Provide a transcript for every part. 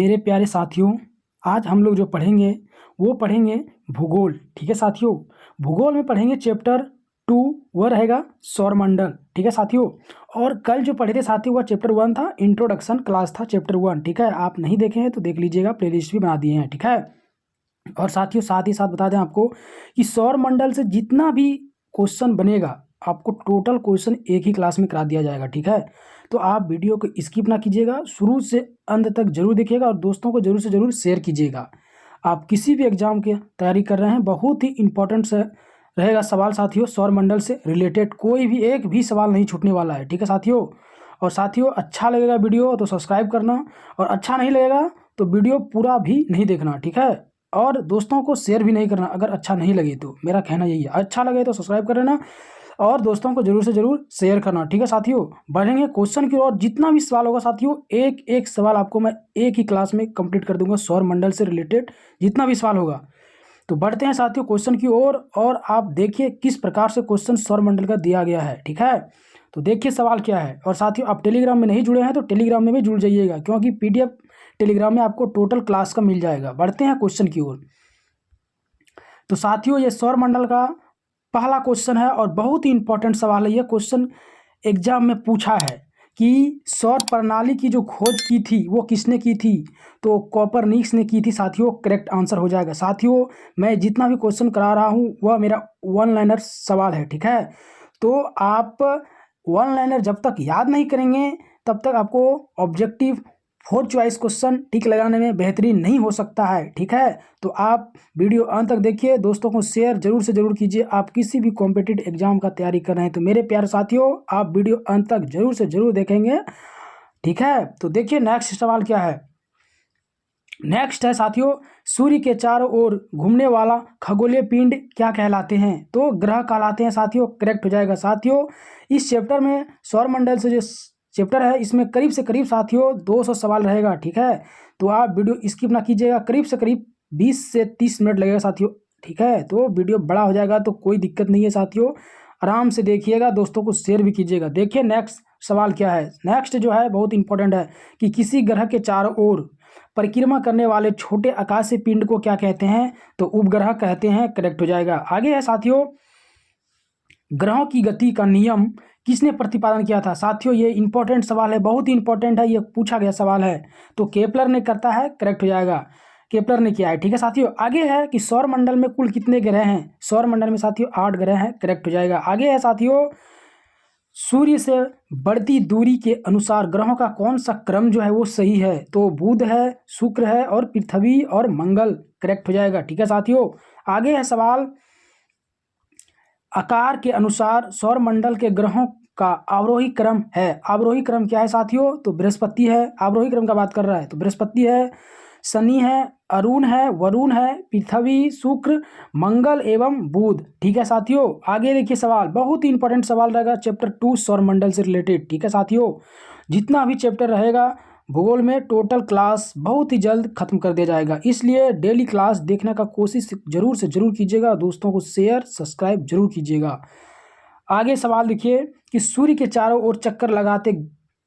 मेरे प्यारे साथियों, आज हम लोग जो पढ़ेंगे वो पढ़ेंगे भूगोल। ठीक है साथियों, भूगोल में पढ़ेंगे चैप्टर 2, वह रहेगा सौरमंडल। ठीक है साथियों, और कल जो पढ़े थे साथियों वह चैप्टर 1 था, इंट्रोडक्शन क्लास था चैप्टर 1। ठीक है, आप नहीं देखे हैं तो देख लीजिएगा, प्लेलिस्ट भी बना दिए हैं। ठीक है, और साथियों साथ ही साथ बता दें आपको कि सौरमंडल से जितना भी क्वेश्चन बनेगा आपको टोटल क्वेश्चन एक ही क्लास में करा दिया जाएगा। ठीक है, तो आप वीडियो को स्किप ना कीजिएगा, शुरू से अंत तक जरूर देखिएगा और दोस्तों को जरूर से जरूर शेयर कीजिएगा। आप किसी भी एग्जाम की तैयारी कर रहे हैं, बहुत ही इंपॉर्टेंट से रहेगा सवाल साथियों, सौरमंडल से रिलेटेड कोई भी एक भी सवाल नहीं छूटने वाला है। ठीक है साथियों, और साथियों अच्छा लगेगा वीडियो तो सब्सक्राइब करना, और अच्छा नहीं लगेगा तो वीडियो पूरा भी नहीं देखना। ठीक है, और दोस्तों को शेयर भी नहीं करना अगर अच्छा नहीं लगे तो। मेरा कहना यही है, अच्छा लगे तो सब्सक्राइब कर लेना और दोस्तों को जरूर से जरूर शेयर करना। ठीक है साथियों, बढ़ेंगे क्वेश्चन की ओर। जितना भी सवाल होगा साथियों, एक एक सवाल आपको मैं एक ही क्लास में कंप्लीट कर दूंगा, सौरमंडल से रिलेटेड जितना भी सवाल होगा। तो बढ़ते हैं साथियों क्वेश्चन की ओर, और आप देखिए किस प्रकार से क्वेश्चन सौरमंडल का दिया गया है। ठीक है, तो देखिए सवाल क्या है। और साथियों आप टेलीग्राम में नहीं जुड़े हैं तो टेलीग्राम में भी जुड़ जाइएगा, क्योंकि पीडीएफ टेलीग्राम में आपको टोटल क्लास का मिल जाएगा। बढ़ते हैं क्वेश्चन की ओर। तो साथियों ये सौरमंडल का पहला क्वेश्चन है और बहुत ही इंपॉर्टेंट सवाल है। यह क्वेश्चन एग्जाम में पूछा है कि सौर प्रणाली की जो खोज की थी वो किसने की थी, तो कोपरनिकस ने की थी साथियों। करेक्ट आंसर हो जाएगा। साथियों मैं जितना भी क्वेश्चन करा रहा हूँ वह मेरा वन लाइनर सवाल है। ठीक है, तो आप वन लाइनर जब तक याद नहीं करेंगे तब तक आपको ऑब्जेक्टिव 4 चॉइस क्वेश्चन टिक लगाने में बेहतरीन नहीं हो सकता है। ठीक है, तो आप वीडियो अंत तक देखिए, दोस्तों को शेयर जरूर से जरूर कीजिए। आप किसी भी कॉम्पिटिटिव एग्जाम का तैयारी कर रहे हैं तो मेरे प्यारे साथियों आप वीडियो अंत तक जरूर से जरूर देखेंगे। ठीक है, तो देखिए नेक्स्ट सवाल क्या है। नेक्स्ट है साथियों, सूर्य के चारों ओर घूमने वाला खगोलीय पिंड क्या कहलाते हैं, तो ग्रह कहलाते हैं साथियों। करेक्ट हो जाएगा। साथियों इस चैप्टर में सौरमंडल से जो चैप्टर है इसमें करीब से करीब साथियों 200 सवाल रहेगा। ठीक है, तो आप वीडियो स्किप ना कीजिएगा, करीब से करीब 20 से 30 मिनट लगेगा साथियों। ठीक है, तो वीडियो बड़ा हो जाएगा तो कोई दिक्कत नहीं है साथियों, आराम से देखिएगा, दोस्तों को शेयर भी कीजिएगा। देखिए नेक्स्ट सवाल क्या है। नेक्स्ट जो है बहुत इंपॉर्टेंट है कि किसी ग्रह के चारों ओर परिक्रमा करने वाले छोटे आकाशीय पिंड को क्या कहते हैं, तो उपग्रह कहते हैं। करेक्ट हो जाएगा। आगे है साथियों, ग्रहों की गति का नियम किसने प्रतिपादन किया था, साथियों ये इंपॉर्टेंट सवाल है, बहुत ही इंपॉर्टेंट है, ये पूछा गया सवाल है। तो केपलर ने करता है। करेक्ट हो जाएगा, केपलर ने किया है। ठीक है साथियों, आगे है कि सौरमंडल में कुल कितने ग्रह हैं, सौरमंडल में साथियों 8 ग्रह हैं। करेक्ट हो जाएगा। आगे है साथियों, सूर्य से बढ़ती दूरी के अनुसार ग्रहों का कौन सा क्रम जो है वो सही है, तो बुध है, शुक्र है और पृथ्वी और मंगल। करेक्ट हो जाएगा। ठीक है साथियों, आगे है सवाल, आकार के अनुसार सौरमंडल के ग्रहों का अवरोही क्रम है। अवरोही क्रम क्या है साथियों, तो बृहस्पति है। अवरोही क्रम का बात कर रहा है तो बृहस्पति है, शनि है, अरुण है, वरुण है, पृथ्वी, शुक्र, मंगल एवं बुध। ठीक है साथियों, आगे देखिए सवाल, बहुत ही इंपॉर्टेंट सवाल रहेगा चैप्टर 2 सौरमंडल से रिलेटेड। ठीक है साथियों, जितना भी चैप्टर रहेगा भूगोल में टोटल क्लास बहुत ही जल्द खत्म कर दिया जाएगा, इसलिए डेली क्लास देखने का कोशिश जरूर से जरूर कीजिएगा, दोस्तों को शेयर सब्सक्राइब जरूर कीजिएगा। आगे सवाल देखिए कि सूर्य के चारों ओर चक्कर लगाते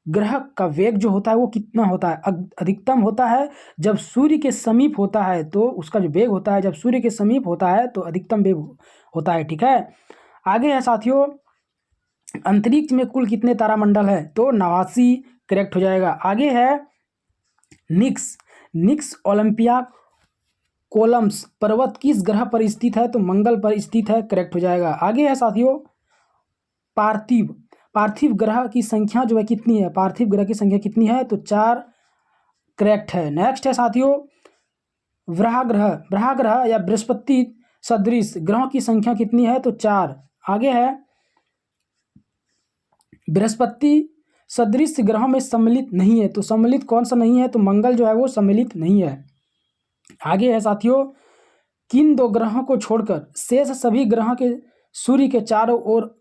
ग्रह का वेग जो होता है वो कितना होता है, अधिकतम होता है जब सूर्य के समीप होता है, तो उसका जो वेग होता है जब सूर्य के समीप होता है तो अधिकतम वेग होता है। ठीक है, आगे है साथियों, अंतरिक्ष में कुल कितने तारामंडल है, तो 89। करेक्ट हो जाएगा। आगे है निक्स ओलंपिया कोलम्स पर्वत किस ग्रह पर स्थित है, तो मंगल पर स्थित है। करेक्ट हो जाएगा। आगे है साथियों, पार्थिव ग्रह की संख्या जो है कितनी है, पार्थिव ग्रह की संख्या कितनी है, तो 4। करेक्ट है। नेक्स्ट है साथियों, ग्रह या बृहस्पति सदृश ग्रहों की संख्या कितनी है, तो 4। आगे है, बृहस्पति सदृश ग्रहों में सम्मिलित नहीं है, तो सम्मिलित कौन सा नहीं है, तो मंगल जो है वो सम्मिलित नहीं है। आगे है साथियों, किन 2 ग्रहों को छोड़कर शेष सभी ग्रहों के सूर्य के चारों ओर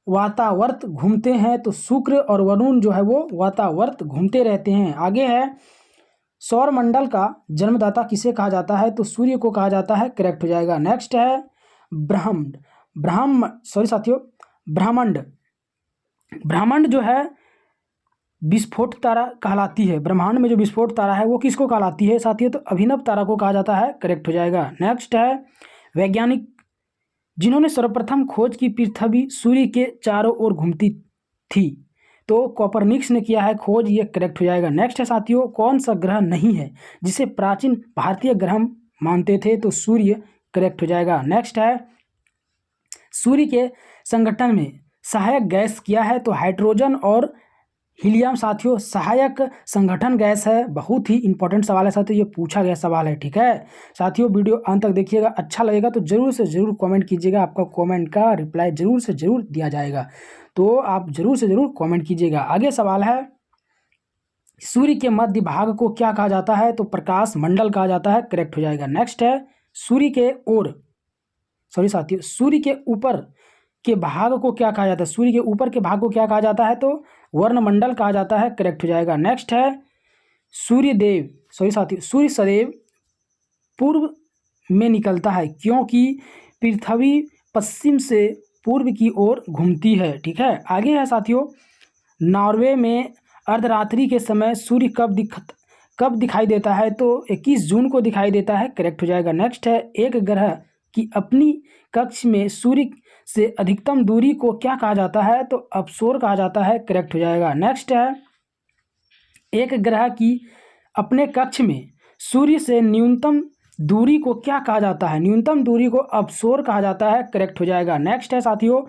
वातावर्त घूमते हैं, तो शुक्र और वरुण जो है वो वातावर्त घूमते रहते हैं। आगे है, सौरमंडल का जन्मदाता किसे कहा जाता है, तो सूर्य को कहा जाता है। करेक्ट हो जाएगा। नेक्स्ट है ब्रह्मांड जो है विस्फोट तारा कहलाती है। ब्रह्मांड में जो विस्फोट तारा है वो किसको कहलाती है साथियों? तो अभिनव तारा को कहा जाता है, करेक्ट हो जाएगा। नेक्स्ट है वैज्ञानिक जिन्होंने सर्वप्रथम खोज की पृथ्वी सूर्य के चारों ओर घूमती थी, तो कोपरनिकस ने किया है खोज, ये करेक्ट हो जाएगा। नेक्स्ट है साथियों कौन सा ग्रह नहीं है जिसे प्राचीन भारतीय ग्रह मानते थे? तो सूर्य, करेक्ट हो जाएगा। नेक्स्ट है सूर्य के संगठन में सहायक गैस क्या है? तो हाइड्रोजन और हीलियम साथियों सहायक संगठन गैस है। बहुत ही इंपॉर्टेंट सवाल है साथियों, ये पूछा गया सवाल है, ठीक है साथियों। वीडियो अंत तक देखिएगा, अच्छा लगेगा तो जरूर से जरूर कमेंट कीजिएगा, आपका कमेंट का रिप्लाई जरूर से जरूर दिया जाएगा, तो आप जरूर से जरूर कमेंट कीजिएगा। आगे सवाल है सूर्य के मध्य भाग को क्या कहा जाता है? तो प्रकाश मंडल कहा जाता है, करेक्ट हो जाएगा। नेक्स्ट है सूर्य के ऊपर के भाग को क्या कहा जाता है? सूर्य के ऊपर के भाग को क्या कहा जाता है? तो वर्णमंडल कहा जाता है, करेक्ट हो जाएगा। नेक्स्ट है सूर्य सदैव पूर्व में निकलता है क्योंकि पृथ्वी पश्चिम से पूर्व की ओर घूमती है, ठीक है। आगे है साथियों नॉर्वे में अर्धरात्रि के समय सूर्य कब दिखाई देता है? तो 21 जून को दिखाई देता है, करेक्ट हो जाएगा। नेक्स्ट है एक ग्रह की अपनी कक्ष में सूर्य से अधिकतम दूरी को क्या कहा जाता है? तो अपसोर कहा जाता है, करेक्ट हो जाएगा। नेक्स्ट है एक ग्रह की अपने कक्ष में सूर्य से न्यूनतम दूरी को क्या कहा जाता है? न्यूनतम दूरी को अपसोर कहा जाता है, करेक्ट हो जाएगा। नेक्स्ट है साथियों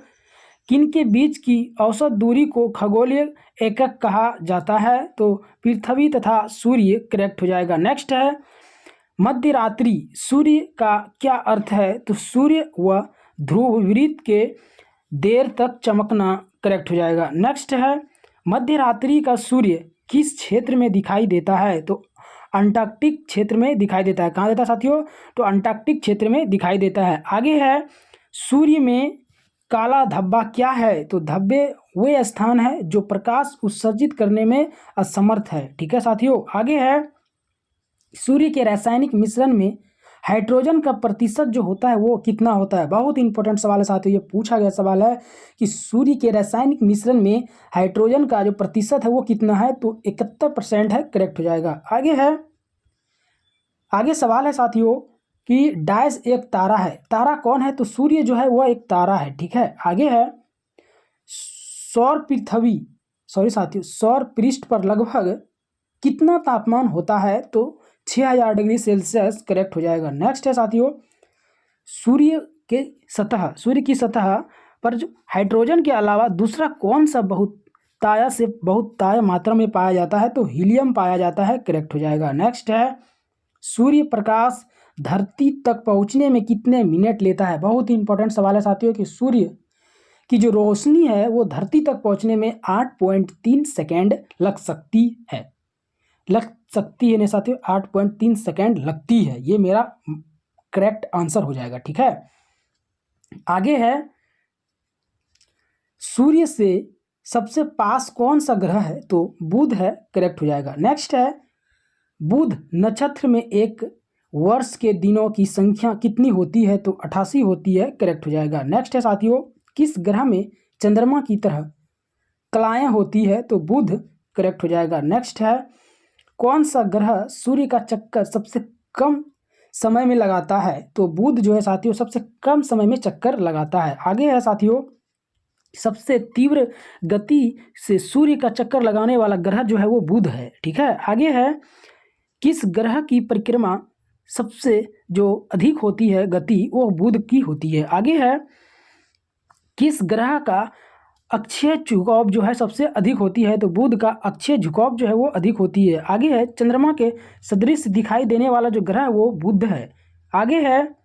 किन के बीच की औसत दूरी को खगोलीय एकक कहा जाता है? तो पृथ्वी तथा सूर्य, करेक्ट हो जाएगा। नेक्स्ट है मध्य रात्रि सूर्य का क्या अर्थ है? तो सूर्य व ध्रुववृत्त के देर तक चमकना, करेक्ट हो जाएगा। नेक्स्ट है मध्य रात्रि का सूर्य किस क्षेत्र में दिखाई देता है? तो अंटार्कटिक क्षेत्र में दिखाई देता है। कहाँ देता है साथियों? तो अंटार्कटिक क्षेत्र में दिखाई देता है। आगे है सूर्य में काला धब्बा क्या है? तो धब्बे वे स्थान है जो प्रकाश उत्सर्जित करने में असमर्थ है, ठीक है साथियों। आगे है सूर्य के रासायनिक मिश्रण में हाइड्रोजन का प्रतिशत जो होता है वो कितना होता है? बहुत इंपॉर्टेंट सवाल है साथियों, ये पूछा गया सवाल है कि सूर्य के रासायनिक मिश्रण में हाइड्रोजन का जो प्रतिशत है वो कितना है? तो 71% है, करेक्ट हो जाएगा। आगे सवाल है साथियों कि डैश एक तारा है, तारा कौन है? तो सूर्य जो है वह एक तारा है, ठीक है। आगे है सौर पृष्ठ पर लगभग कितना तापमान होता है? तो 6000 डिग्री सेल्सियस, करेक्ट हो जाएगा। नेक्स्ट है साथियों सूर्य की सतह पर जो हाइड्रोजन के अलावा दूसरा कौन सा बहुतायत मात्रा में पाया जाता है? तो हीलियम पाया जाता है, करेक्ट हो जाएगा। नेक्स्ट है सूर्य प्रकाश धरती तक पहुंचने में कितने मिनट लेता है? बहुत ही इंपॉर्टेंट सवाल है साथियों कि सूर्य की जो रोशनी है वो धरती तक पहुंचने में 8.3 सेकेंड लग सकती है नहीं साथियों, 8.3 सेकेंड लगती है, ये मेरा करेक्ट आंसर हो जाएगा, ठीक है। आगे है सूर्य से सबसे पास कौन सा ग्रह है? तो बुध है, करेक्ट हो जाएगा। नेक्स्ट है बुध नक्षत्र में एक वर्ष के दिनों की संख्या कितनी होती है? तो 88 होती है, करेक्ट हो जाएगा। नेक्स्ट है साथियों किस ग्रह में चंद्रमा की तरह कलाएं होती है? तो बुध, करेक्ट हो जाएगा। नेक्स्ट है कौन सा ग्रह सूर्य का चक्कर सबसे कम समय में लगाता है? तो बुध जो है साथियों सबसे कम समय में चक्कर लगाता है। आगे है साथियों सबसे तीव्र गति से सूर्य का चक्कर लगाने वाला ग्रह जो है वो बुध है, ठीक है। आगे है किस ग्रह की परिक्रमा सबसे जो अधिक होती है गति वो बुध की होती है। आगे है किस ग्रह का अक्षीय झुकाव जो है सबसे अधिक होती है? तो बुध का अक्षीय झुकाव जो है वो अधिक होती है। आगे है चंद्रमा के सदृश दिखाई देने वाला जो ग्रह है वो बुध है। आगे है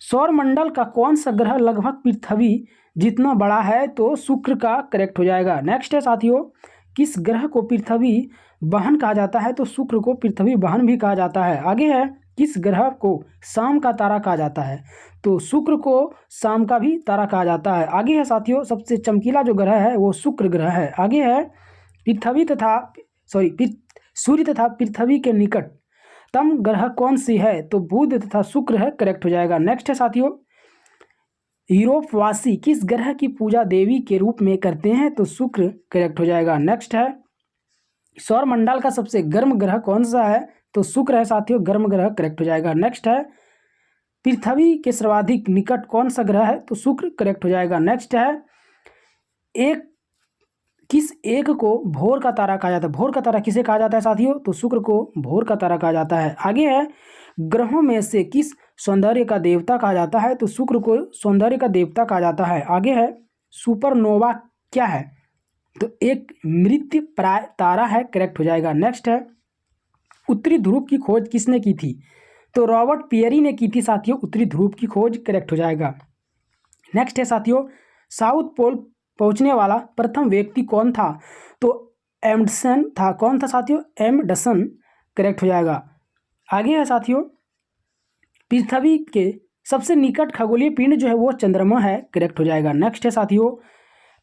सौरमंडल का कौन सा ग्रह लगभग पृथ्वी जितना बड़ा है? तो शुक्र का, करेक्ट हो जाएगा। नेक्स्ट है साथियों किस ग्रह को पृथ्वी वाहन कहा जाता है? तो शुक्र को पृथ्वी वाहन भी कहा जाता है। आगे है किस ग्रह को शाम का तारा कहा जाता है? तो शुक्र को शाम का भी तारा कहा जाता है। आगे है साथियों सबसे चमकीला जो ग्रह है वो शुक्र ग्रह है। आगे है सूर्य तथा पृथ्वी के निकटतम ग्रह कौन सी है? तो बुध तथा शुक्र है, करेक्ट हो जाएगा। नेक्स्ट है साथियों यूरोपवासी किस ग्रह की पूजा देवी के रूप में करते हैं? तो शुक्र, करेक्ट हो जाएगा। नेक्स्ट है सौरमंडल का सबसे गर्म ग्रह कौन सा है? तो शुक्र है साथियों, गर्म ग्रह करेक्ट हो जाएगा। नेक्स्ट है पृथ्वी के सर्वाधिक निकट कौन सा ग्रह है? तो शुक्र करेक्ट हो जाएगा। नेक्स्ट है किस एक को भोर का तारा कहा जाता है? भोर का तारा किसे कहा जाता है साथियों? तो शुक्र को भोर का तारा कहा जाता है। आगे है ग्रहों में से किस सौंदर्य का देवता कहा जाता है? तो शुक्र को सौंदर्य का देवता कहा जाता है। आगे है सुपरनोवा क्या है? तो एक मृत प्राय तारा है, करेक्ट हो जाएगा। नेक्स्ट है उत्तरी ध्रुव की खोज किसने की थी? तो रॉबर्ट पियरी ने की थी साथियों उत्तरी ध्रुव की खोज, करेक्ट हो जाएगा। नेक्स्ट है साथियों साउथ पोल पहुंचने वाला प्रथम व्यक्ति कौन था? तो एमडसन था। कौन था साथियों? एमडसन, करेक्ट हो जाएगा। आगे है साथियों पृथ्वी के सबसे निकट खगोलीय पिंड जो है वो चंद्रमा है, करेक्ट हो जाएगा। नेक्स्ट है साथियों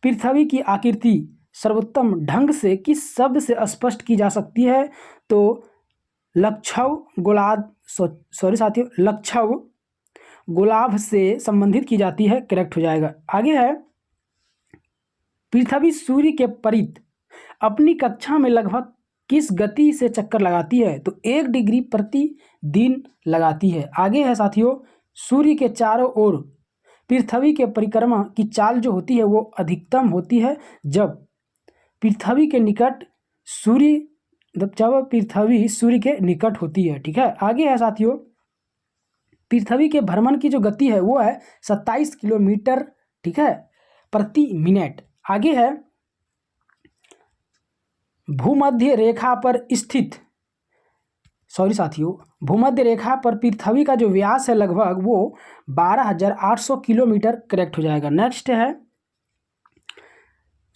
पृथ्वी की आकृति सर्वोत्तम ढंग से किस शब्द से स्पष्ट की जा सकती है? तो लक्षव गुलाब सॉरी साथियों लक्षव गुलाब से संबंधित की जाती है, करेक्ट हो जाएगा। आगे है पृथ्वी सूर्य के परित अपनी कक्षा में लगभग किस गति से चक्कर लगाती है? तो 1 डिग्री प्रति दिन लगाती है। आगे है साथियों सूर्य के चारों ओर पृथ्वी के परिक्रमा की चाल जो होती है वो अधिकतम होती है जब पृथ्वी के निकट सूर्य जब पृथ्वी सूर्य के निकट होती है, ठीक है। आगे है साथियों पृथ्वी के भ्रमण की जो गति है वो है 27 किलोमीटर, ठीक है, प्रति मिनट। आगे है भूमध्य रेखा पर स्थित भूमध्य रेखा पर पृथ्वी का जो व्यास है लगभग वो 12,800 किलोमीटर, करेक्ट हो जाएगा। नेक्स्ट है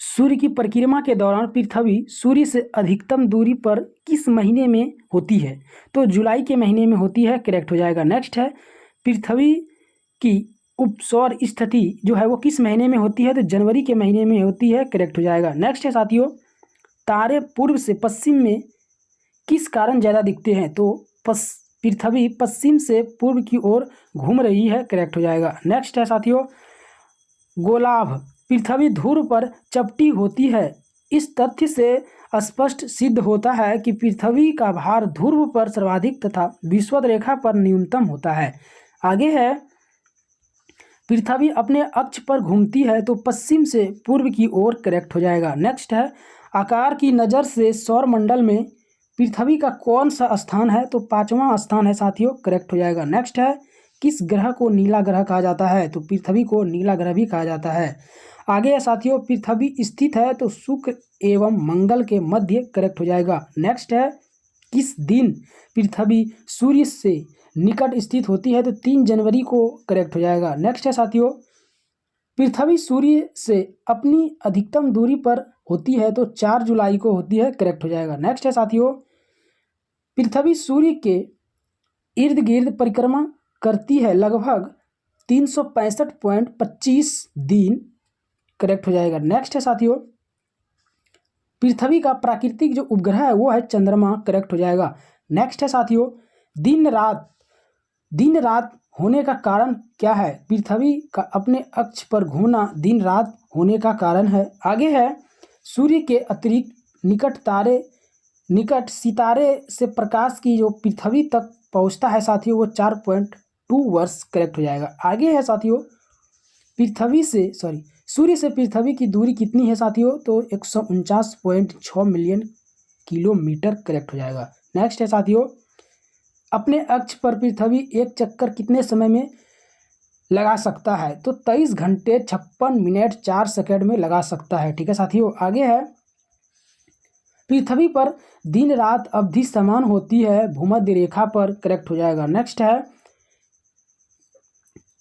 सूर्य की परिक्रमा के दौरान पृथ्वी सूर्य से अधिकतम दूरी पर किस महीने में होती है? तो जुलाई के महीने में होती है, करेक्ट हो जाएगा। नेक्स्ट है पृथ्वी की उपसौर स्थिति जो है वो किस महीने में होती है? तो जनवरी के महीने में होती है, करेक्ट हो जाएगा। नेक्स्ट है साथियों तारे पूर्व से पश्चिम में किस कारण ज़्यादा दिखते हैं? तो पृथ्वी पश्चिम से पूर्व की ओर घूम रही है, करेक्ट हो जाएगा। नेक्स्ट है साथियों गोलाभ पृथ्वी ध्रुव पर चपटी होती है। इस तथ्य से स्पष्ट सिद्ध होता है कि पृथ्वी का भार ध्रुव पर सर्वाधिक तथा विषुवत रेखा पर न्यूनतम होता है। आगे है पृथ्वी अपने अक्ष पर घूमती है तो पश्चिम से पूर्व की ओर, करेक्ट हो जाएगा। नेक्स्ट है आकार की नज़र से सौरमंडल में पृथ्वी का कौन सा स्थान है? तो 5वां स्थान है साथियों, करेक्ट हो जाएगा। नेक्स्ट है किस ग्रह को नीला ग्रह कहा जाता है? तो पृथ्वी को नीला ग्रह भी कहा जाता है। आगे है साथियों पृथ्वी स्थित है तो शुक्र एवं मंगल के मध्य, करेक्ट हो जाएगा। नेक्स्ट है किस दिन पृथ्वी सूर्य से निकट स्थित होती है? तो 3 जनवरी को, करेक्ट हो जाएगा। नेक्स्ट है साथियों पृथ्वी सूर्य से अपनी अधिकतम दूरी पर होती है तो 4 जुलाई को होती है, करेक्ट हो जाएगा। नेक्स्ट है साथियों पृथ्वी सूर्य के इर्द गिर्द परिक्रमा करती है लगभग 365.25 दिन, करेक्ट हो जाएगा। नेक्स्ट है साथियों पृथ्वी का प्राकृतिक जो उपग्रह है वो है चंद्रमा, करेक्ट हो जाएगा। नेक्स्ट है साथियों दिन रात होने का कारण क्या है? पृथ्वी का अपने अक्ष पर घूमना दिन रात होने का कारण है। आगे है सूर्य के अतिरिक्त निकट सितारे से प्रकाश की जो पृथ्वी तक पहुंचता है साथियों वो 4.2 वर्ष, करेक्ट हो जाएगा। आगे है साथियों सूर्य से पृथ्वी की दूरी कितनी है साथियों? तो 149.6 मिलियन किलोमीटर, करेक्ट हो जाएगा। नेक्स्ट है साथियों अपने अक्ष पर पृथ्वी एक चक्कर कितने समय में लगा सकता है? तो 23 घंटे 56 मिनट 4 सेकंड में लगा सकता है, ठीक है साथियों। आगे है पृथ्वी पर दिन रात अवधि समान होती है भूमध्य रेखा पर, करेक्ट हो जाएगा। नेक्स्ट है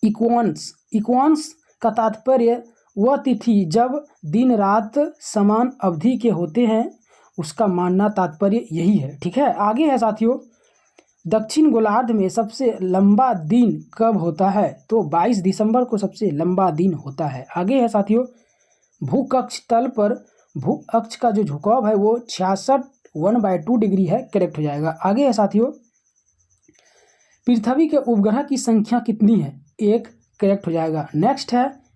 इक्वान्स का तात्पर्य वह तिथि जब दिन रात समान अवधि के होते हैं उसका मानना तात्पर्य यही है, ठीक है। आगे है साथियों दक्षिण गोलार्ध में सबसे लंबा दिन कब होता है? तो 22 दिसंबर को सबसे लंबा दिन होता है। आगे है साथियों भूकक्ष तल पर भू अक्ष का जो झुकाव है वो 66 डिग्री है, करेक्ट हो जाएगा। आगे है साथियों पृथ्वी के उपग्रह की संख्या कितनी है? 1, करेक्ट हो जाएगा। नेक्स्ट है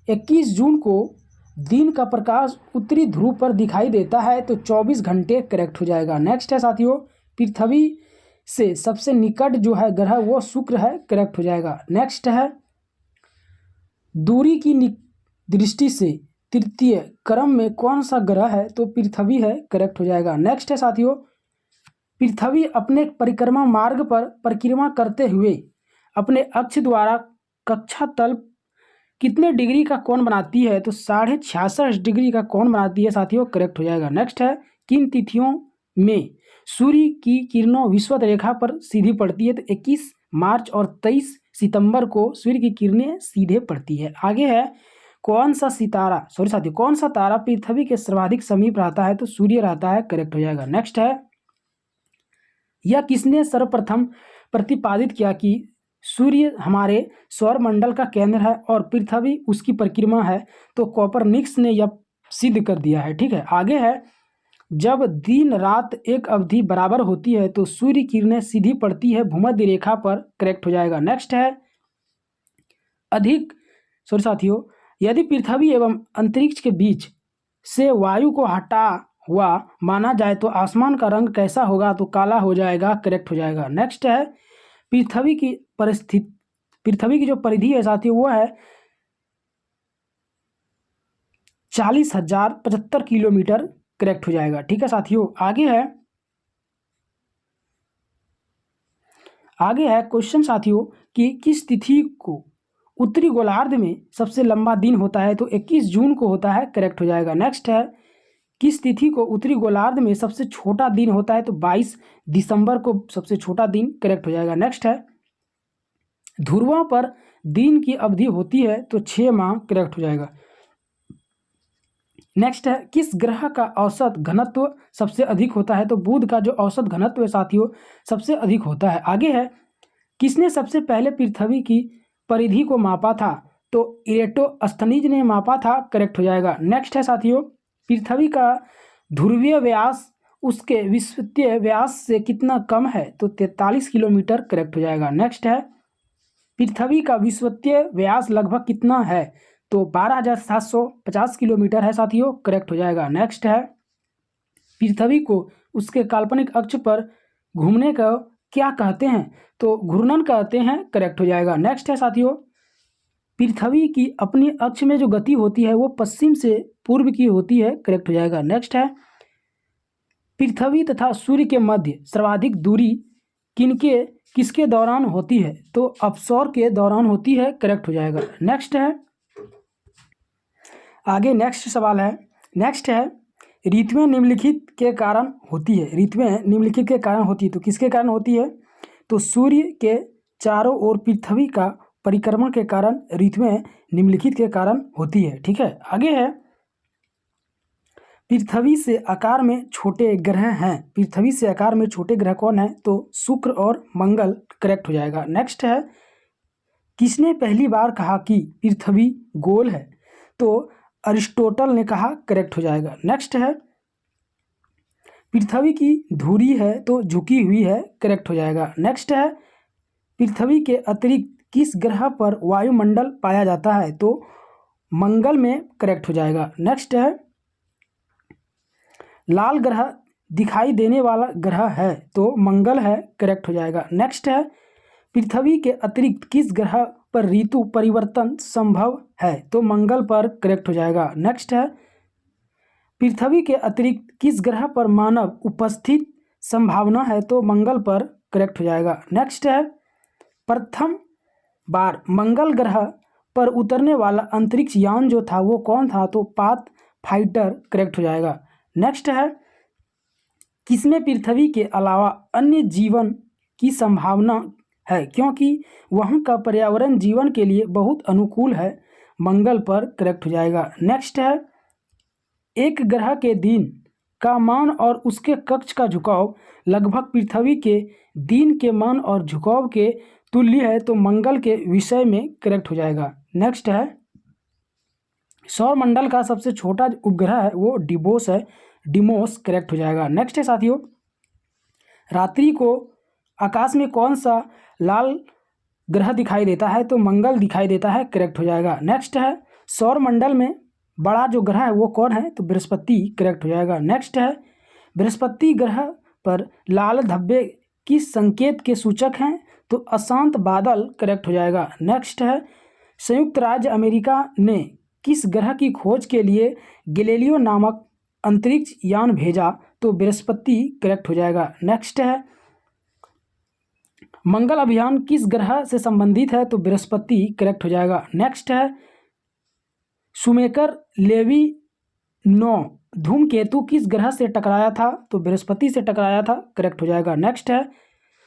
21 जून को दिन का प्रकाश उत्तरी ध्रुव पर दिखाई देता है तो 24 घंटे करेक्ट हो जाएगा। नेक्स्ट है साथियों, पृथ्वी से सबसे निकट जो है ग्रह वो शुक्र है, करेक्ट हो जाएगा। नेक्स्ट है, दूरी की दृष्टि से तृतीय क्रम में कौन सा ग्रह है, तो पृथ्वी है, करेक्ट हो जाएगा। नेक्स्ट है साथियों, पृथ्वी अपने परिक्रमा मार्ग पर परिक्रमा करते हुए अपने अक्ष द्वारा कक्षा तल कितने डिग्री का कोण बनाती है, तो 66.5 डिग्री का कोण बनाती है साथियों, करेक्ट हो जाएगा। नेक्स्ट है, किन तिथियों में सूर्य की किरणों विषुवत रेखा पर सीधी पड़ती है, तो 21 मार्च और 23 सितंबर को सूर्य की किरणें सीधे पड़ती है। आगे है, कौन सा साथियों कौन सा तारा पृथ्वी के सर्वाधिक समीप रहता है, तो सूर्य रहता है, करेक्ट हो जाएगा। नेक्स्ट है, यह किसने सर्वप्रथम प्रतिपादित किया कि सूर्य हमारे सौरमंडल का केंद्र है और पृथ्वी उसकी परिक्रमा है, तो कोपरनिकस ने यह सिद्ध कर दिया है। ठीक है, आगे है, जब दिन रात एक अवधि बराबर होती है तो सूर्य किरणें सीधी पड़ती है भूमध्य रेखा पर, करेक्ट हो जाएगा। नेक्स्ट है, साथियों, यदि पृथ्वी एवं अंतरिक्ष के बीच से वायु को हटा हुआ माना जाए तो आसमान का रंग कैसा होगा, तो काला हो जाएगा, करेक्ट हो जाएगा। नेक्स्ट है, पृथ्वी की जो परिधि है साथियों वो है 40,075 किलोमीटर, करेक्ट हो जाएगा। ठीक है साथियों, आगे है क्वेश्चन साथियों कि किस तिथि को उत्तरी गोलार्ध में सबसे लंबा दिन होता है, तो 21 जून को होता है, करेक्ट हो जाएगा। नेक्स्ट है, किस तिथि को उत्तरी गोलार्ध में सबसे छोटा दिन होता है, तो 22 दिसंबर को सबसे छोटा दिन, करेक्ट हो जाएगा। नेक्स्ट है, ध्रुवों पर दिन की अवधि होती है तो 6 माह, करेक्ट हो जाएगा। नेक्स्ट है, किस ग्रह का औसत घनत्व सबसे अधिक होता है, तो बुध का जो औसत घनत्व है साथियों सबसे अधिक होता है। आगे है, किसने सबसे पहले पृथ्वी की परिधि को मापा था, तो इरेटोस्थनीज ने मापा था, करेक्ट हो जाएगा। नेक्स्ट है साथियों, पृथ्वी का ध्रुवीय व्यास उसके विषुवतीय व्यास से कितना कम है, तो 43 किलोमीटर, करेक्ट हो जाएगा। नेक्स्ट है, पृथ्वी का विषुवतीय व्यास लगभग कितना है, तो 12,750 किलोमीटर है साथियों, करेक्ट हो जाएगा। नेक्स्ट है, पृथ्वी को उसके काल्पनिक अक्ष पर घूमने का क्या कहते हैं, तो घूर्णन कहते हैं, करेक्ट हो जाएगा। नेक्स्ट है साथियों, पृथ्वी की अपनी अक्ष में जो गति होती है वो पश्चिम से पूर्व की होती है, करेक्ट हो जाएगा। नेक्स्ट है, पृथ्वी तथा सूर्य के मध्य सर्वाधिक दूरी किसके दौरान होती है, तो अपसौर के दौरान होती है, करेक्ट हो जाएगा। नेक्स्ट है, आगे नेक्स्ट सवाल है, नेक्स्ट है, ऋतुएं निम्नलिखित के कारण होती है, ऋतुएं निम्नलिखित के कारण होती है, तो किसके कारण होती है, तो सूर्य के चारों ओर पृथ्वी का परिक्रमा के कारण ऋतुएं निम्नलिखित के कारण होती है। ठीक है, आगे है, पृथ्वी से आकार में छोटे ग्रह हैं, पृथ्वी से आकार में छोटे ग्रह कौन है, तो शुक्र और मंगल, करेक्ट हो जाएगा। नेक्स्ट है, किसने पहली बार कहा कि पृथ्वी गोल है, तो अरिस्टोटल ने कहा, करेक्ट हो जाएगा। नेक्स्ट है, पृथ्वी की धुरी है तो झुकी हुई है, करेक्ट हो जाएगा। नेक्स्ट है, पृथ्वी के अतिरिक्त किस ग्रह पर वायुमंडल पाया जाता है, तो मंगल में, करेक्ट हो जाएगा। नेक्स्ट है, लाल ग्रह दिखाई देने वाला ग्रह है, तो मंगल है, करेक्ट हो जाएगा। नेक्स्ट है, पृथ्वी के अतिरिक्त किस ग्रह पर ऋतु परिवर्तन संभव है, तो मंगल पर, करेक्ट हो जाएगा। नेक्स्ट है, पृथ्वी के अतिरिक्त किस ग्रह पर मानव उपस्थित संभावना है, तो मंगल पर, करेक्ट हो जाएगा। नेक्स्ट है, प्रथम बार मंगल ग्रह पर उतरने वाला अंतरिक्ष यान जो था वो कौन था, तो पाथफाइंडर, करेक्ट हो जाएगा। नेक्स्ट है, किसमें पृथ्वी के अलावा अन्य जीवन की संभावना है क्योंकि वहाँ का पर्यावरण जीवन के लिए बहुत अनुकूल है, मंगल पर, करेक्ट हो जाएगा। नेक्स्ट है, एक ग्रह के दिन का मान और उसके कक्ष का झुकाव लगभग पृथ्वी के दिन के मान और झुकाव के तुल्य है, तो मंगल के विषय में, करेक्ट हो जाएगा। नेक्स्ट है, सौरमंडल का सबसे छोटा उपग्रह है वो डिमोस, करेक्ट हो जाएगा। नेक्स्ट है साथियों, रात्रि को आकाश में कौन सा लाल ग्रह दिखाई देता है, तो मंगल दिखाई देता है, करेक्ट हो जाएगा। नेक्स्ट है, सौरमंडल में बड़ा जो ग्रह है वो कौन है, तो बृहस्पति करेक्ट हो जाएगा। नेक्स्ट है, बृहस्पति ग्रह पर लाल धब्बे किस संकेत के सूचक हैं, तो अशांत बादल करेक्ट हो जाएगा। नेक्स्ट है, संयुक्त राज्य अमेरिका ने किस ग्रह की खोज के लिए गैलीलियो नामक अंतरिक्ष यान भेजा, तो बृहस्पति करेक्ट हो जाएगा। नेक्स्ट है, मंगल अभियान किस ग्रह से संबंधित है, तो बृहस्पति करेक्ट हो जाएगा। नेक्स्ट है, शुमेकर लेवी नो धूमकेतु किस ग्रह से टकराया था, तो बृहस्पति से टकराया था, करेक्ट हो जाएगा। नेक्स्ट है,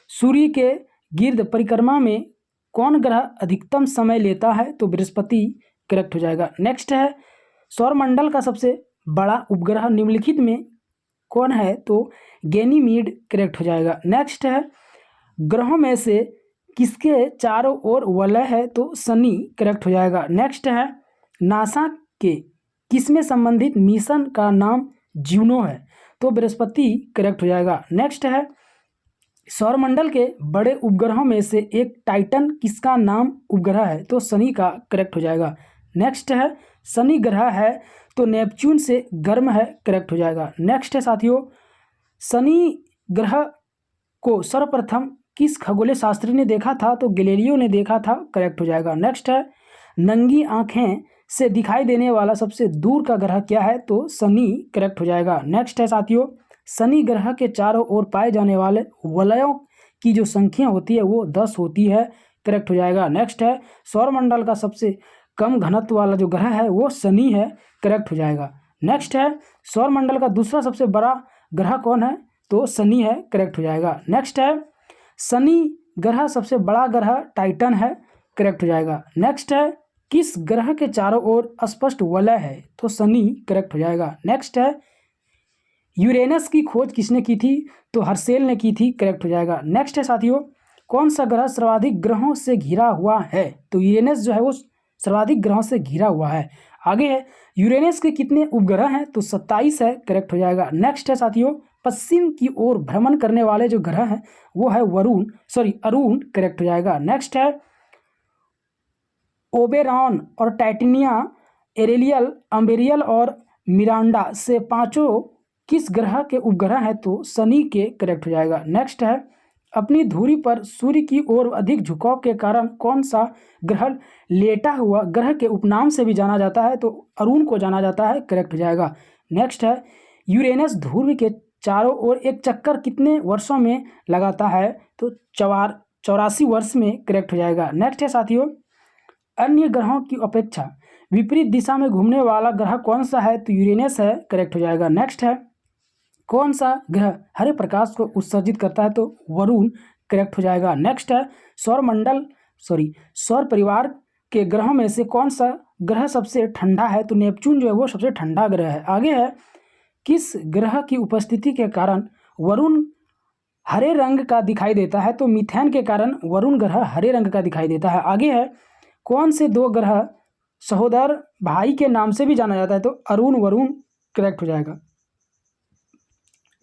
सूर्य के गिर्द परिक्रमा में कौन ग्रह अधिकतम समय लेता है, तो बृहस्पति करेक्ट हो जाएगा। नेक्स्ट है, सौरमंडल का सबसे बड़ा उपग्रह निम्नलिखित में कौन है, तो गैनीमीड करेक्ट हो जाएगा। नेक्स्ट है, ग्रहों में से किसके चारों ओर वलय है, तो शनि करेक्ट हो जाएगा। नेक्स्ट है, नासा के किसमें संबंधित मिशन का नाम ज्यूनो है, तो बृहस्पति करेक्ट हो जाएगा। नेक्स्ट है, सौरमंडल के बड़े उपग्रहों में से एक टाइटन किसका नाम उपग्रह है, तो शनि का करेक्ट हो जाएगा। नेक्स्ट है, शनि ग्रह है तो नेपच्यून से गर्म है, करेक्ट हो जाएगा। नेक्स्ट है साथियों, शनि ग्रह को सर्वप्रथम किस खगोलीय शास्त्री ने देखा था, तो गैलीलियो ने देखा था, करेक्ट हो जाएगा। नेक्स्ट है, नंगी आंखें से दिखाई देने वाला सबसे दूर का ग्रह क्या है, तो शनि करेक्ट हो जाएगा। नेक्स्ट है साथियों, शनि ग्रह के चारों ओर पाए जाने वाले वलयों की जो संख्या होती है वो 10 होती है, करेक्ट हो जाएगा। नेक्स्ट है, सौरमंडल का सबसे कम घनत्व वाला जो ग्रह है वो शनि है, करेक्ट हो जाएगा। नेक्स्ट है, सौरमंडल का दूसरा सबसे बड़ा ग्रह कौन है, तो शनि है, करेक्ट हो जाएगा। नेक्स्ट है, शनि ग्रह सबसे बड़ा ग्रह टाइटन है, करेक्ट हो जाएगा। नेक्स्ट है, किस ग्रह के चारों ओर स्पष्ट वलय है, तो शनि करेक्ट हो जाएगा। नेक्स्ट है, यूरेनस की खोज किसने की थी, तो हर्शेल ने की थी, करेक्ट हो जाएगा। नेक्स्ट है साथियों, कौन सा ग्रह सर्वाधिक ग्रहों से घिरा हुआ है, तो यूरेनस जो है वो सर्वाधिक ग्रहों से घिरा हुआ है। आगे है, यूरेनस के कितने उपग्रह हैं, तो 27 है, करेक्ट हो जाएगा। नेक्स्ट है साथियों, पश्चिम की ओर भ्रमण करने वाले जो ग्रह हैं वो है अरुण, करेक्ट हो जाएगा। नेक्स्ट है, ओबेरॉन और टाइटेनिया, एरेलियल, अम्बेरियल और मिरांडा से पांचों किस ग्रह के उपग्रह हैं, तो शनि के, करेक्ट हो जाएगा। नेक्स्ट है, अपनी धुरी पर सूर्य की ओर अधिक झुकाव के कारण कौन सा ग्रह लेटा हुआ ग्रह के उपनाम से भी जाना जाता है, तो अरुण को जाना जाता है, करेक्ट हो जाएगा। नेक्स्ट है, यूरेनस ध्रुव के चारों ओर एक चक्कर कितने वर्षों में लगाता है, तो 84 वर्ष में, करेक्ट हो जाएगा। नेक्स्ट है साथियों, अन्य ग्रहों की अपेक्षा विपरीत दिशा में घूमने वाला ग्रह कौन सा है, तो यूरेनस है, करेक्ट हो जाएगा। नेक्स्ट है, कौन सा ग्रह हरे प्रकाश को उत्सर्जित करता है, तो वरुण, करेक्ट हो जाएगा। नेक्स्ट है, सौर परिवार के ग्रहों में से कौन सा ग्रह सबसे ठंडा है, तो नेपच्यून जो है वो सबसे ठंडा ग्रह है। आगे है, किस ग्रह की उपस्थिति के कारण वरुण हरे रंग का दिखाई देता है, तो मीथेन के कारण वरुण ग्रह हरे रंग का दिखाई देता है। आगे है, कौन से दो ग्रह सहोदर भाई के नाम से भी जाना जाता है, तो अरुण वरुण, करेक्ट हो जाएगा।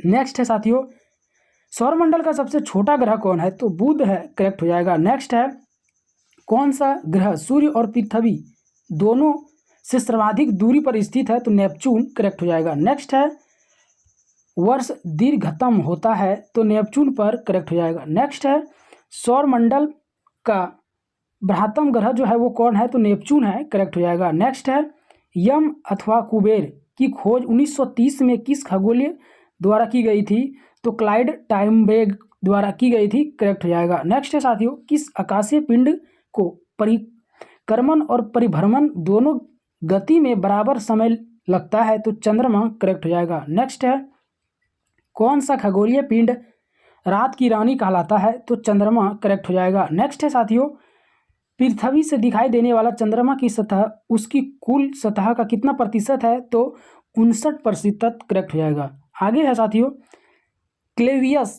नेक्स्ट है साथियों, सौरमंडल का सबसे छोटा ग्रह कौन है, तो बुध है, करेक्ट हो जाएगा। नेक्स्ट है, कौन सा ग्रह सूर्य और पृथ्वी दोनों से सर्वाधिक दूरी पर स्थित है, तो नेपच्यून, करेक्ट हो जाएगा। नेक्स्ट है, वर्ष दीर्घतम होता है, तो नेपच्यून पर, करेक्ट हो जाएगा। नेक्स्ट है, सौरमंडल का बृहत्तम ग्रह जो है वो कौन है, तो नेपच्यून है, करेक्ट हो जाएगा। नेक्स्ट है, यम अथवा कुबेर की खोज 1930 में किस खगोलीय द्वारा की गई थी, तो क्लाइड टाइमबेग द्वारा की गई थी, करेक्ट हो जाएगा। नेक्स्ट है साथियों, किस आकाशीय पिंड को परिक्रमण और परिभ्रमण दोनों गति में बराबर समय लगता है, तो चंद्रमा, करेक्ट हो जाएगा। नेक्स्ट है, कौन सा खगोलीय पिंड रात की रानी कहलाता है, तो चंद्रमा, करेक्ट हो जाएगा। नेक्स्ट है साथियों, पृथ्वी से दिखाई देने वाला चंद्रमा की सतह उसकी कुल सतह का कितना प्रतिशत है, तो 59%, करेक्ट हो जाएगा। आगे है साथियों, क्लेवियस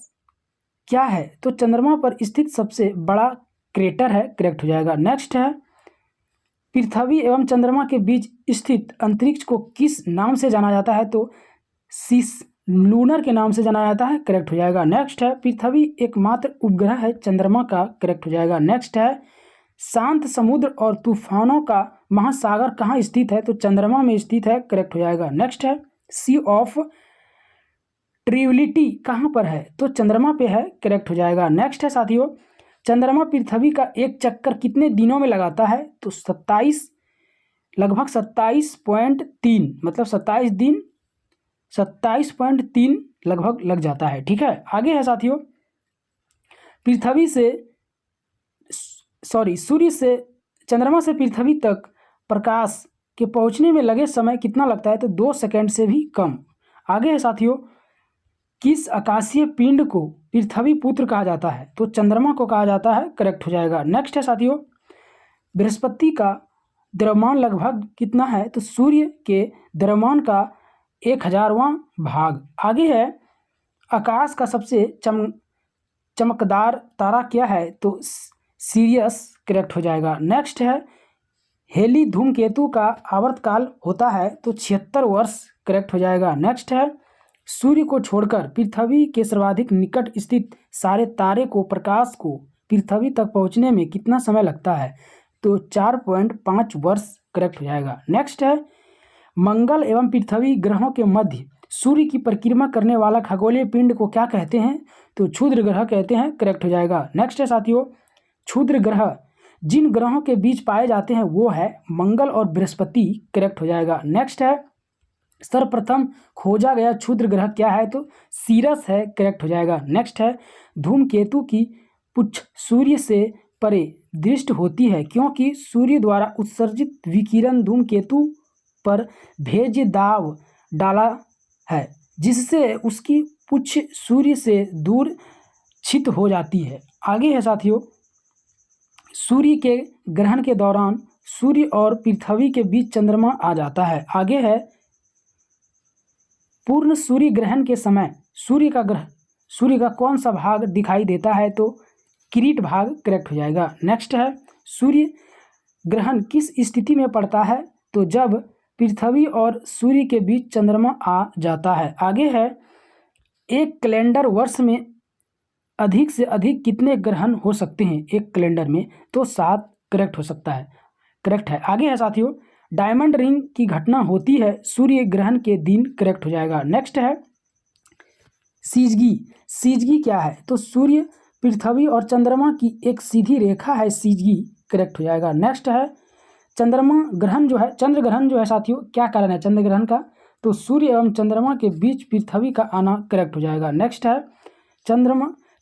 क्या है, तो चंद्रमा पर स्थित सबसे बड़ा क्रेटर है, करेक्ट हो जाएगा। नेक्स्ट है, पृथ्वी एवं चंद्रमा के बीच स्थित अंतरिक्ष को किस नाम से जाना जाता है, तो लूनर के नाम से जाना जाता है, करेक्ट हो जाएगा। नेक्स्ट है, पृथ्वी एकमात्र उपग्रह है चंद्रमा का, करेक्ट हो जाएगा। नेक्स्ट है, शांत समुद्र और तूफानों का महासागर कहाँ स्थित है? तो चंद्रमा में स्थित है, करेक्ट हो जाएगा। नेक्स्ट है सी ऑफ ट्रिविलिटी कहाँ पर है? तो चंद्रमा पे है, करेक्ट हो जाएगा। नेक्स्ट है साथियों, चंद्रमा पृथ्वी का एक चक्कर कितने दिनों में लगाता है? तो 27, लगभग 27.3, मतलब 27 दिन 27.3 लगभग लग जाता है। ठीक है, आगे है साथियों, पृथ्वी से सूर्य से चंद्रमा से पृथ्वी तक प्रकाश के पहुंचने में लगे समय कितना लगता है? तो 2 सेकंड से भी कम। आगे है साथियों, किस आकाशीय पिंड को पृथ्वी पुत्र कहा जाता है? तो चंद्रमा को कहा जाता है, करेक्ट हो जाएगा। नेक्स्ट है साथियों, बृहस्पति का द्रव्यमान लगभग कितना है? तो सूर्य के द्रव्यमान का 1000वां भाग। आगे है, आकाश का सबसे चमकदार तारा क्या है? तो सीरियस, करेक्ट हो जाएगा। नेक्स्ट है, हेली धूमकेतु का आवर्तकाल होता है? तो 76 वर्ष, करेक्ट हो जाएगा। नेक्स्ट है, सूर्य को छोड़कर पृथ्वी के सर्वाधिक निकट स्थित सारे तारे को प्रकाश को पृथ्वी तक पहुंचने में कितना समय लगता है? तो 4.5 वर्ष, करेक्ट हो जाएगा। नेक्स्ट है, मंगल एवं पृथ्वी ग्रहों के मध्य सूर्य की परिक्रमा करने वाला खगोलीय पिंड को क्या कहते हैं? तो क्षुद्र ग्रह कहते हैं, करेक्ट हो जाएगा। नेक्स्ट है साथियों, क्षुद्र ग्रह जिन ग्रहों के बीच पाए जाते हैं वो है मंगल और बृहस्पति, करेक्ट हो जाएगा। नेक्स्ट है, सर्वप्रथम खोजा गया क्षुद्र ग्रह क्या है? तो सीरस है, करेक्ट हो जाएगा। नेक्स्ट है, धूमकेतु की पुच्छ सूर्य से परे दृष्ट होती है क्योंकि सूर्य द्वारा उत्सर्जित विकिरण धूमकेतु पर भेज्य दाब डाला है जिससे उसकी पुच्छ सूर्य से दूर छित हो जाती है। आगे है साथियों, सूर्य के ग्रहण के दौरान सूर्य और पृथ्वी के बीच चंद्रमा आ जाता है। आगे है, पूर्ण सूर्य ग्रहण के समय सूर्य का कौन सा भाग दिखाई देता है? तो किरीट भाग, करेक्ट हो जाएगा। नेक्स्ट है, सूर्य ग्रहण किस स्थिति में पड़ता है? तो जब पृथ्वी और सूर्य के बीच चंद्रमा आ जाता है। आगे है, एक कैलेंडर वर्ष में अधिक से अधिक कितने ग्रहण हो सकते हैं एक कैलेंडर में? तो 7, करेक्ट हो सकता है, करेक्ट है। आगे है साथियों, डायमंड रिंग की घटना होती है सूर्य ग्रहण के दिन, करेक्ट हो जाएगा। नेक्स्ट है, सीजगी क्या है? तो सूर्य, पृथ्वी और चंद्रमा की एक सीधी रेखा है सीजगी, करेक्ट हो जाएगा। नेक्स्ट है, चंद्र ग्रहण जो है साथियों, क्या कारण है चंद्र ग्रहण का? तो सूर्य एवं चंद्रमा के बीच पृथ्वी का आना, करेक्ट हो जाएगा। नेक्स्ट है,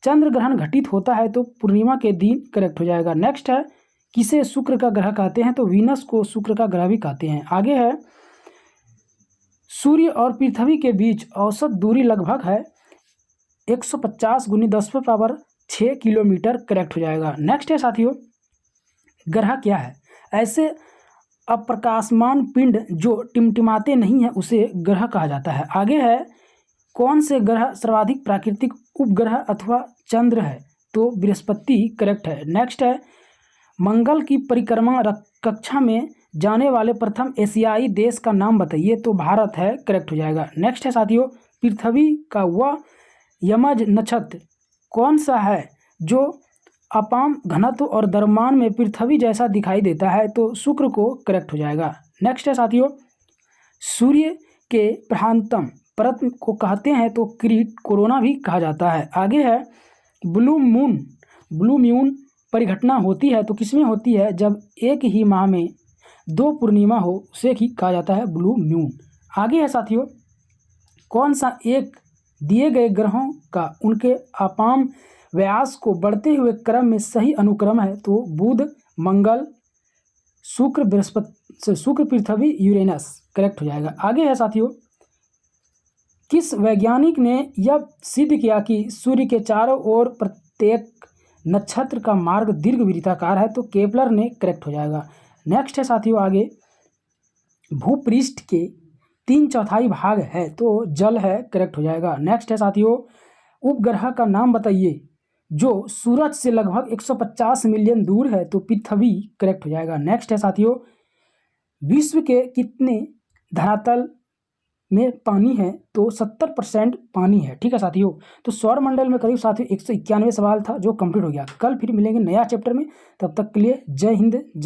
चंद्र ग्रहण घटित होता है तो पूर्णिमा के दिन, करेक्ट हो जाएगा। नेक्स्ट है, किसे शुक्र का ग्रह कहते हैं? तो वीनस को शुक्र का ग्रह भी कहते हैं। आगे है, सूर्य और पृथ्वी के बीच औसत दूरी लगभग है 150 × 10⁻6 किलोमीटर, करेक्ट हो जाएगा। नेक्स्ट है साथियों, ग्रह क्या है? ऐसे अप्रकाशमान पिंड जो टिमटिमाते नहीं है उसे ग्रह कहा जाता है। आगे है, कौन से ग्रह सर्वाधिक प्राकृतिक उपग्रह अथवा चंद्र है? तो बृहस्पति, करेक्ट है। नेक्स्ट है, मंगल की परिक्रमा कक्षा में जाने वाले प्रथम एशियाई देश का नाम बताइए? तो भारत है, करेक्ट हो जाएगा। नेक्स्ट है साथियों, पृथ्वी का वह यमज नक्षत्र कौन सा है जो अपाम घनत्व और द्रव्यमान में पृथ्वी जैसा दिखाई देता है? तो शुक्र को, करेक्ट हो जाएगा। नेक्स्ट है साथियों, सूर्य के प्रहांतम परत को कहते हैं तो किरीट, कोरोना भी कहा जाता है। आगे है, ब्लू मून परिघटना होती है तो किसमें होती है? जब एक ही माह में 2 पूर्णिमा हो उसे ही कहा जाता है ब्लू मून। आगे है साथियों, कौन सा एक दिए गए ग्रहों का उनके अपाम व्यास को बढ़ते हुए क्रम में सही अनुक्रम है? तो बुध, मंगल, शुक्र, पृथ्वी, यूरेनस, करेक्ट हो जाएगा। आगे है साथियों, किस वैज्ञानिक ने यह सिद्ध किया कि सूर्य के चारों ओर प्रत्येक नक्षत्र का मार्ग दीर्घ वृत्ताकार है? तो केपलर ने, करेक्ट हो जाएगा। नेक्स्ट है साथियों, आगे भूपृष्ठ के 3/4 भाग है तो जल है, करेक्ट हो जाएगा। नेक्स्ट है साथियों, उपग्रह का नाम बताइए जो सूरज से लगभग 150 मिलियन दूर है? तो पृथ्वी, करेक्ट हो जाएगा। नेक्स्ट है साथियों, विश्व के कितने धरातल में पानी है तो 70% पानी है, ठीक है साथियों। तो सौरमंडल में करीब साथियों 191 सवाल था जो कंप्लीट हो गया। कल फिर मिलेंगे नया चैप्टर में, तब तक के लिए जय हिंद।